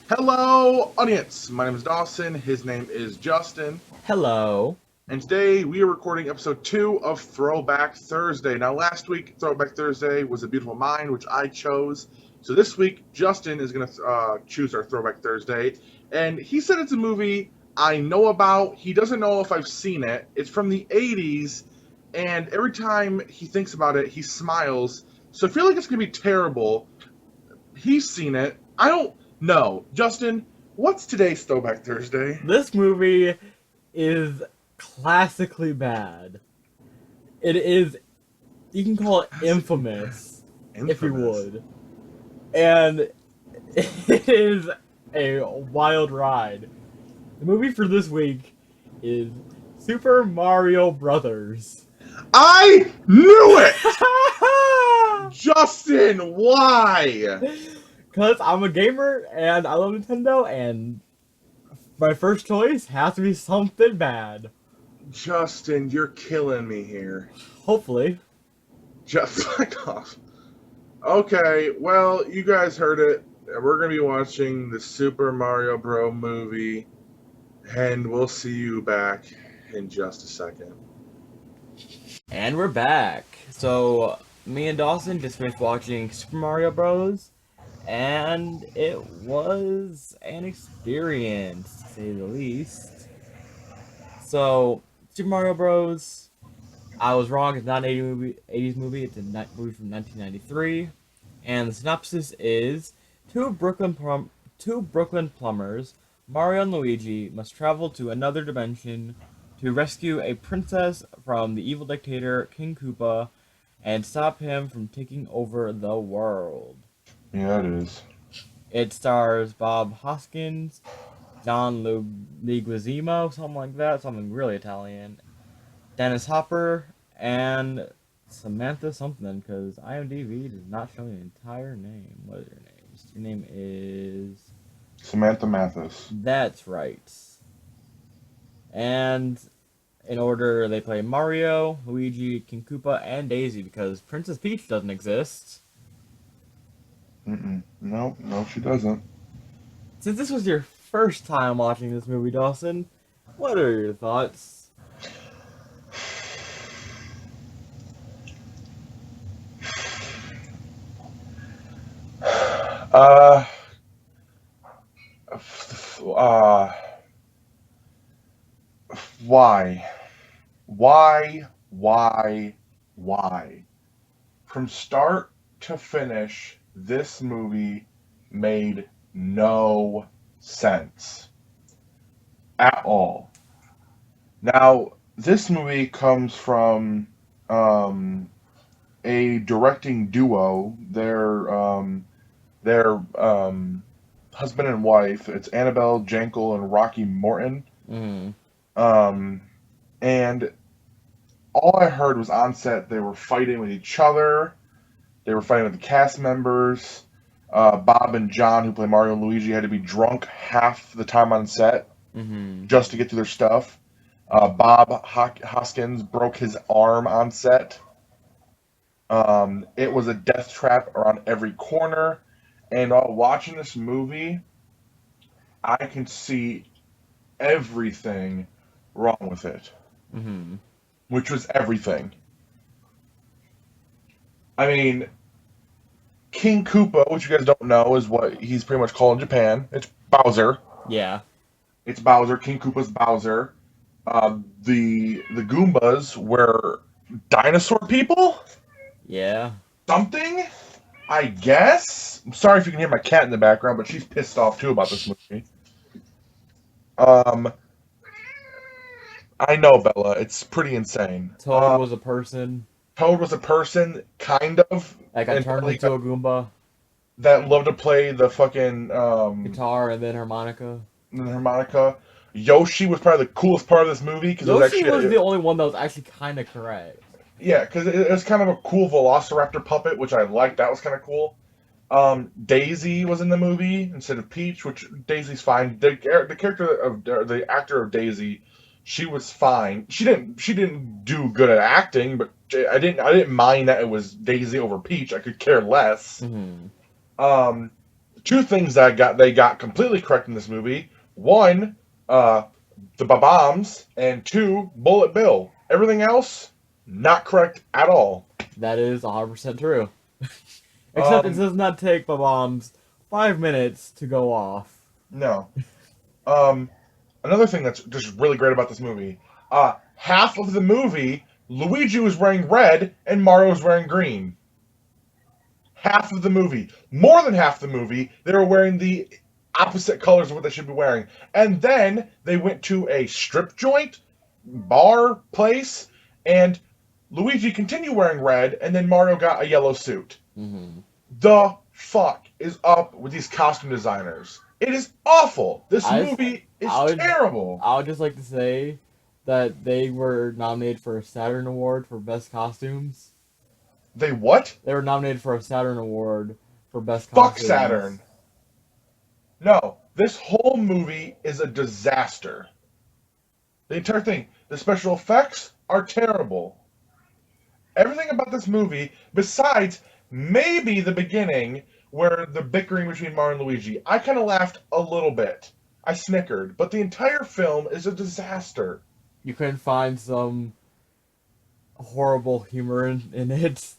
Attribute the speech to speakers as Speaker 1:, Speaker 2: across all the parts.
Speaker 1: Hello, audience. My name is Dawson. His name is Justin.
Speaker 2: Hello.
Speaker 1: And today we are recording episode 2 of Throwback Thursday. Now, last week, Throwback Thursday was A Beautiful Mind, which I chose. So this week, Justin is going to choose our Throwback Thursday. And he said it's a movie I know about. He doesn't know if I've seen it. It's from the 80s. And every time he thinks about it, he smiles. So I feel like it's going to be terrible. He's seen it. I don't know. Justin, what's today's Throwback Thursday?
Speaker 2: This movie is classically bad. It is, you can call it
Speaker 1: Classically bad.
Speaker 2: infamous, if you
Speaker 1: Infamous.
Speaker 2: would. And it is a wild ride. The movie for this week is Super Mario Brothers.
Speaker 1: I knew it! Justin, why?
Speaker 2: Because I'm a gamer and I love Nintendo, and my first choice has to be something bad.
Speaker 1: Justin, you're killing me here.
Speaker 2: Hopefully.
Speaker 1: Just fuck off. Okay, well, you guys heard it. We're going to be watching the Super Mario Bros. Movie, and we'll see you back in just a second.
Speaker 2: And we're back. So, me and Dawson just finished watching Super Mario Bros. And it was an experience, to say the least. So, Super Mario Bros. I was wrong, it's not an 80s movie, it's a movie from 1993. And the synopsis is two Brooklyn plumbers, Mario and Luigi, must travel to another dimension to rescue a princess from the evil dictator King Koopa and stop him from taking over the world.
Speaker 1: Yeah, it is.
Speaker 2: It stars Bob Hoskins, John Leguizamo, something like that, something really Italian, Dennis Hopper, and Samantha something, because IMDb does not show the entire name. What is her name? Her name is...
Speaker 1: Samantha Mathis.
Speaker 2: That's right. And in order, they play Mario, Luigi, King Koopa, and Daisy, because Princess Peach doesn't exist.
Speaker 1: No, she doesn't.
Speaker 2: Since this was your first time watching this movie, Dawson, what are your thoughts?
Speaker 1: Uh, uh, why? Why? From start to finish, this movie made no sense at all. Now, this movie comes from um, a directing duo. They're husband and wife. It's Annabelle Jankel and Rocky Morton.
Speaker 2: Mm.
Speaker 1: Um, and all I heard was on set they were fighting with each other. They were fighting with the cast members. Bob and John, who play Mario and Luigi, had to be drunk half the time on set
Speaker 2: Mm-hmm.
Speaker 1: just to get to their stuff. Hoskins broke his arm on set. It was a death trap around every corner. And while watching this movie, I can see everything wrong with it,
Speaker 2: Mm-hmm.
Speaker 1: which was everything. I mean, King Koopa, which you guys don't know, is what he's pretty much called in Japan. It's Bowser.
Speaker 2: Yeah.
Speaker 1: It's Bowser. King Koopa's Bowser. The Goombas were dinosaur people?
Speaker 2: Yeah.
Speaker 1: Something? I guess. I'm sorry if you can hear my cat in the background, but she's pissed off too about this movie. Um, I know, Bella. It's pretty insane.
Speaker 2: Toad was a person
Speaker 1: Toad was a person, kind of,
Speaker 2: that got
Speaker 1: until
Speaker 2: turned
Speaker 1: he
Speaker 2: into
Speaker 1: got,
Speaker 2: a Goomba.
Speaker 1: that loved to play the fucking
Speaker 2: Guitar and then harmonica.
Speaker 1: harmonica. Yoshi was probably the coolest part of this movie because it was
Speaker 2: Yoshi was
Speaker 1: actually,
Speaker 2: the only one that was actually kind of correct.
Speaker 1: yeah, because it was kind of a cool Velociraptor puppet, which I liked. That was kind of cool. Daisy was in the movie instead of Peach, which Daisy's fine. The character of the actor of Daisy, she was fine. She didn't do good at acting, but I didn't mind that it was Daisy over Peach. I could care less.
Speaker 2: Mm-hmm.
Speaker 1: Um, two things that they got completely correct in this movie. One, uh, the bombs, and two, Bullet Bill. Everything else, not correct at all.
Speaker 2: That is 100% true. Except it
Speaker 1: Um,
Speaker 2: does not take the bombs 5 minutes to go off.
Speaker 1: no. Um, Another thing that's just really great about this movie, half of the movie, Luigi was wearing red and Mario was wearing green. Half of the movie, more than half the movie, they were wearing the opposite colors of what they should be wearing. And then they went to a strip joint, bar place, and Luigi continued wearing red, and then Mario got a yellow suit.
Speaker 2: Mm-hmm.
Speaker 1: The fuck is up with these costume designers? It is awful. This movie is terrible.
Speaker 2: I would just like to say that they were nominated for a Saturn Award for Best Costumes.
Speaker 1: They what?
Speaker 2: They were nominated for a Saturn Award for Best
Speaker 1: Fuck
Speaker 2: Costumes.
Speaker 1: Saturn. No, this whole movie is a disaster. The entire thing. The special effects are terrible. Everything about this movie, besides maybe the beginning where the bickering between Mario and Luigi, I kind of laughed a little bit. I snickered, but the entire film is a disaster.
Speaker 2: You couldn't find some horrible humor in it.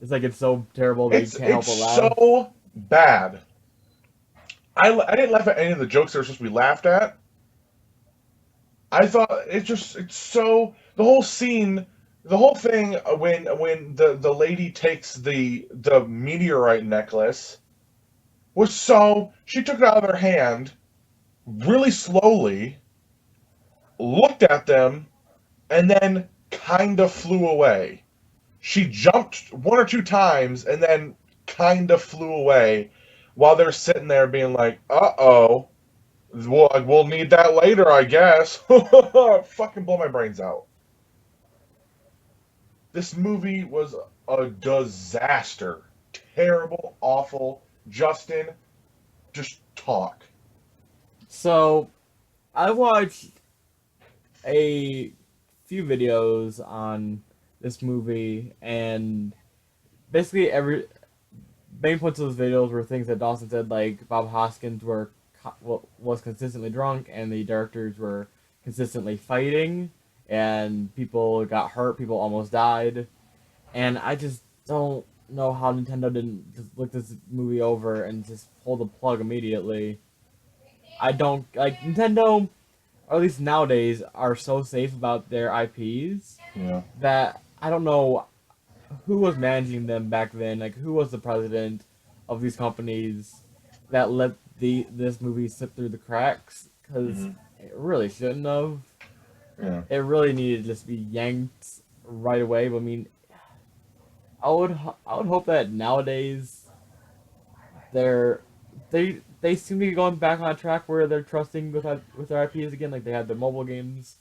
Speaker 2: It's like it's so terrible that you can't help but laugh.
Speaker 1: It's so bad. I didn't laugh at any of the jokes that were supposed to be laughed at. I thought it's so the whole scene, the whole thing when the lady takes the meteorite necklace was so she took it out of their hand really slowly, looked at them, and then kind of flew away. She jumped one or two times and then kind of flew away while they're sitting there being like, uh-oh, we'll need that later, I guess. Fucking blow my brains out. This movie was a disaster. Terrible, awful. Justin, just talk.
Speaker 2: So, I watched a few videos on this movie, and basically every main points of those videos were things that Dawson said, like Bob Hoskins was consistently drunk, and the directors were consistently fighting, and people got hurt, people almost died, and I just don't know how Nintendo didn't just look this movie over and just pull the plug immediately. I don't like Nintendo, or at least nowadays, are so safe about their IPs that I don't know who was managing them back then. Like, who was the president of these companies that let this movie slip through the cracks? Because it really shouldn't have.
Speaker 1: Yeah.
Speaker 2: It really needed to just be yanked right away. But I mean, I would hope that nowadays they seem to be going back on a track where they're trusting with their IPs again. Like, they have the mobile games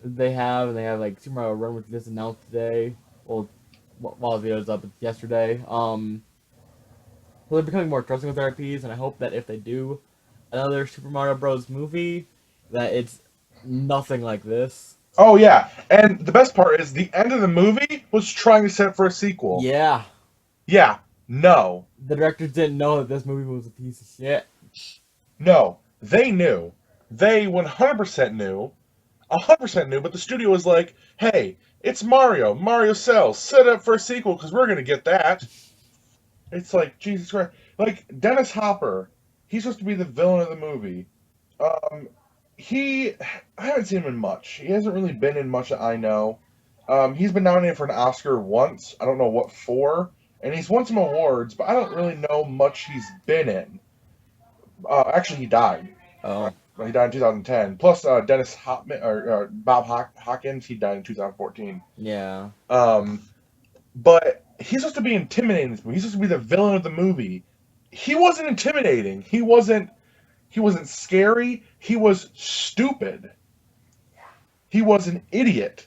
Speaker 2: and they have like Super Mario Run, which just announced today. Well, while the video's up, it's yesterday. So they're becoming more trusting with their IPs, and I hope that if they do another Super Mario Bros. Movie, that it's nothing like this.
Speaker 1: Oh yeah, and the best part is the end of the movie was trying to set up for a sequel.
Speaker 2: Yeah.
Speaker 1: Yeah. No.
Speaker 2: The directors didn't know that this movie was a piece of shit.
Speaker 1: No. They knew. They 100% knew. 100% knew, but the studio was like, hey, it's Mario. Mario sells. Set up for a sequel because we're going to get that. It's like, Jesus Christ. Like, Dennis Hopper, he's supposed to be the villain of the movie. I haven't seen him in much. He hasn't really been in much that I know. He's been nominated for an Oscar once. I don't know what for. And he's won some awards, but I don't really know much he's been in. Actually, he died.
Speaker 2: Oh.
Speaker 1: He died in 2010. Plus, Dennis Hopman, or Bob Hawkins, he died in 2014.
Speaker 2: Yeah.
Speaker 1: But he's supposed to be intimidating in this movie. He's supposed to be the villain of the movie. He wasn't intimidating. He wasn't scary. He was stupid. He was an idiot.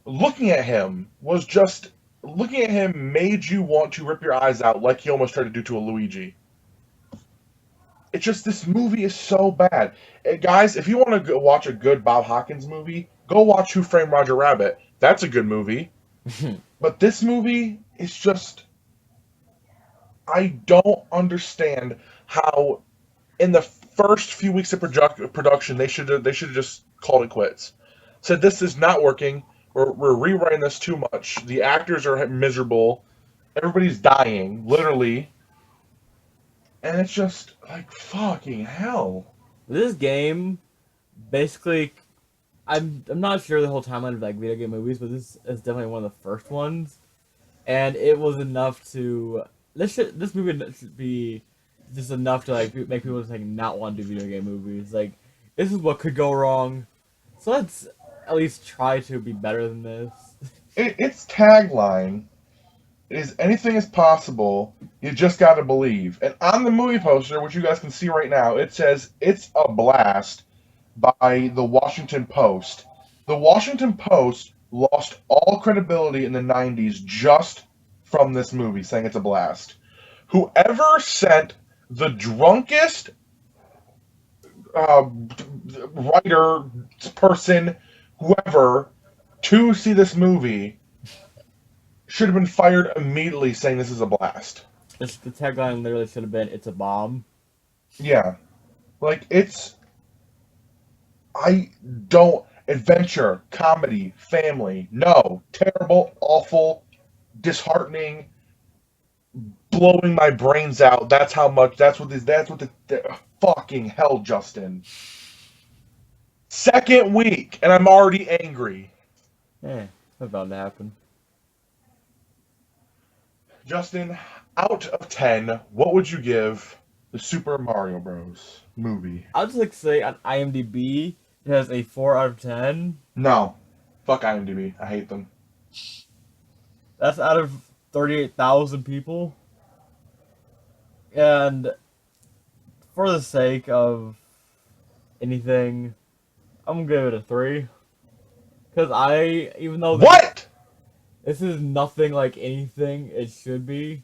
Speaker 1: Looking at him made you want to rip your eyes out like he almost tried to do to a Luigi. It's just, this movie is so bad. Guys, if you want to go watch a good Bob Hawkins movie, go watch Who Framed Roger Rabbit. That's a good movie. But this movie is just... I don't understand how in the first few weeks of production they should have just called it quits. Said this is not working. We're rewriting this too much. The actors are miserable. Everybody's dying, literally. And it's just like fucking hell.
Speaker 2: This game, basically, I'm not sure the whole timeline of like video game movies, but this is definitely one of the first ones, and it was enough to this movie should be just enough to like make people just like not want to do video game movies. Like this is what could go wrong, so let's at least try to be better than this.
Speaker 1: Its tagline is anything is possible, you just gotta believe. And on the movie poster, which you guys can see right now, it says it's a blast by the Washington Post. The Washington Post lost all credibility in the 90s just from this movie, saying it's a blast. Whoever sent the drunkest writer, person, whoever, to see this movie should have been fired immediately, saying this is a blast.
Speaker 2: The tagline literally should have been, "It's a bomb."
Speaker 1: Yeah. Like, it's... I don't... Adventure, comedy, family. No. Terrible, awful, disheartening, blowing my brains out. That's how much... That's what the fucking hell, Justin. Second week, and I'm already angry.
Speaker 2: Yeah, that's bound to happen.
Speaker 1: Justin, out of 10, what would you give the Super Mario Bros. Movie?
Speaker 2: I'll just like say on IMDb it has a 4 out of 10.
Speaker 1: No. Fuck IMDb. I hate them.
Speaker 2: That's out of 38,000 people. And for the sake of anything, I'm gonna give it a 3. Because even though...
Speaker 1: What?!
Speaker 2: This is nothing like anything it should be,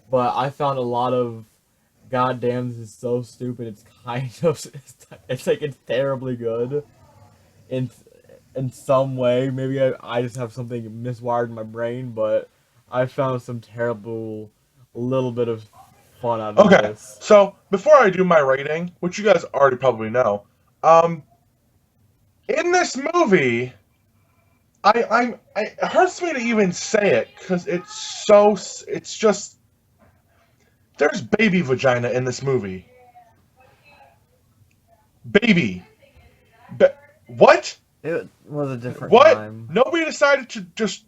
Speaker 2: but I found a lot of goddamn, this is so stupid. It's kind of, it's like it's terribly good in some way. Maybe I just have something miswired in my brain, but I found some terrible little bit of fun out of this.
Speaker 1: So before I do my rating, which you guys already probably know, in this movie, it hurts me to even say it because it's just, there's baby vagina in this movie. Baby. What?
Speaker 2: It was a different
Speaker 1: What?
Speaker 2: time.
Speaker 1: Nobody decided to just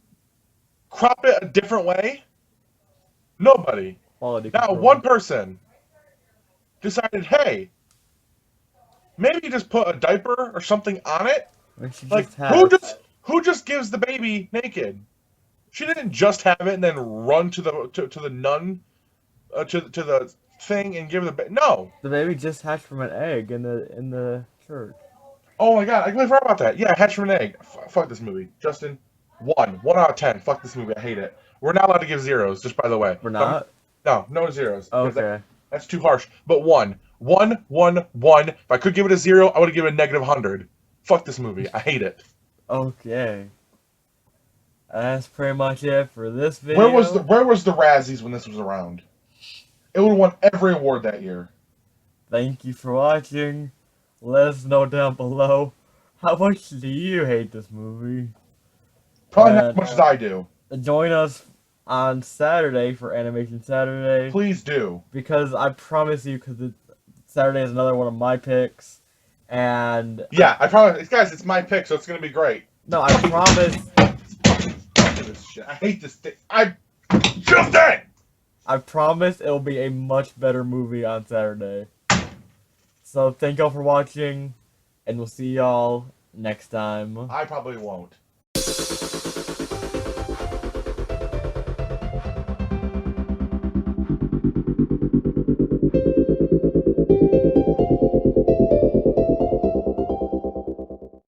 Speaker 1: crop it a different way? Nobody.
Speaker 2: Quality
Speaker 1: Not
Speaker 2: control.
Speaker 1: one person decided, hey, maybe just put a diaper or something on it. Like, who just gives the baby naked? She didn't just have it and then run to the nun, to the thing and give the baby. No.
Speaker 2: The baby just hatched from an egg in the church.
Speaker 1: Oh my god, I completely forgot about that. Yeah, hatched from an egg. Fuck this movie, Justin. 1 out of 10. Fuck this movie. I hate it. We're not allowed to give zeros, just by the way.
Speaker 2: We're not.
Speaker 1: No zeros.
Speaker 2: Okay.
Speaker 1: That's too harsh. But 1. If I could give it a 0, I would have given it a -100. Fuck this movie. I hate it.
Speaker 2: Okay. That's pretty much it for this video.
Speaker 1: Where was the Razzies when this was around? It would have won every award that year.
Speaker 2: Thank you for watching. Let us know down below. How much do you hate this movie?
Speaker 1: Probably not as much as I do.
Speaker 2: Join us on Saturday for Animation Saturday.
Speaker 1: Please do.
Speaker 2: Because I promise you, because Saturday is another one of my picks. And...
Speaker 1: yeah, I promise. Guys, it's my pick, so it's going to be great.
Speaker 2: No, I promise...
Speaker 1: I hate this thing. Justin!
Speaker 2: I promise it'll be a much better movie on Saturday. So thank y'all for watching, and we'll see y'all next time.
Speaker 1: I probably won't.